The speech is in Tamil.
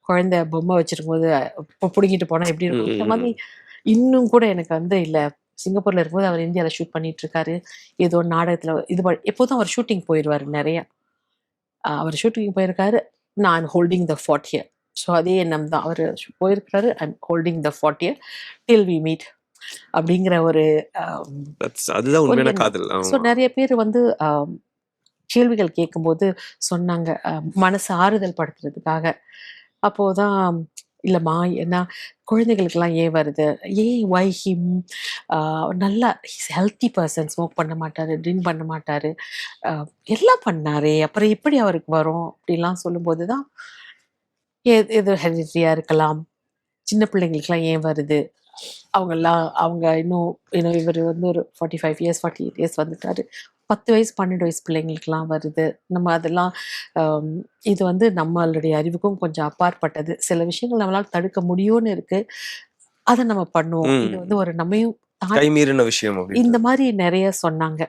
குழந்தை பொம்மை வச்சிருக்கும்போது இப்போ பிடுங்கிட்டு போனா எப்படி இருக்கும், இந்த மாதிரி ம். இன்னும் கூட எனக்கு வந்து இல்ல. சிங்கப்பூர்ல இருக்கும்போது அவர் இந்தியாவில் ஷூட் பண்ணிட்டு இருக்காரு. ஏதோ நாடகத்துல எப்போதும் அவர் ஷூட்டிங் போயிடுவாரு நிறைய. அவர் ஷூட்டிங் போயிருக்காரு. நான் holding the fort here. So அதே எண்ணம் தான். அவர் போயிருக்காரு, I'm holding the fort here till we meet அப்படிங்கிற ஒரு அதுதான் ஒரு உண்மையான எண்ணம். காதல். ஸோ நிறைய பேர் வந்து கேள்விகள் கேட்கும்போது சொன்னாங்க, மனசு ஆறுதல் படுத்துறதுக்காக. அப்போதான் இல்லம்மா, ஏன்னா குழந்தைகளுக்கெல்லாம் ஏன் வருது, ஏன் ஒய் ஹிம், நல்லா ஹெல்த்தி பர்சன், ஸ்மோக் பண்ண மாட்டாரு, ட்ரிங்க் பண்ண மாட்டாரு, எல்லாம் பண்ணாரே, அப்புறம் எப்படி அவருக்கு வரும் அப்படிலாம் சொல்லும்போது தான் ஏதோ ஹெரிடிட்டியா இருக்கலாம், சின்ன பிள்ளைங்களுக்குலாம் ஏன் வருது, அவங்கெல்லாம் அவங்க இன்னும் இன்னும் இவர் வந்து ஒரு 45 இயர்ஸ் 48 இயர்ஸ் வந்துட்டாரு. 10 வயசு 12 வயசு பிள்ளைங்களுக்குலாம் வருது. நம்ம அதெல்லாம் இது வந்து நம்மளுடைய அறிவுக்கும் கொஞ்சம் அப்பாற்பட்டது. சில விஷயங்கள் நம்மளால தடுக்க முடியும்னு இருக்கு. அதை நம்ம பண்ணுவோம். இது வந்து ஒரு நம்மையும் கைமீறின விஷயம் இந்த அப்படின்றது. மாதிரி நிறைய சொன்னாங்க.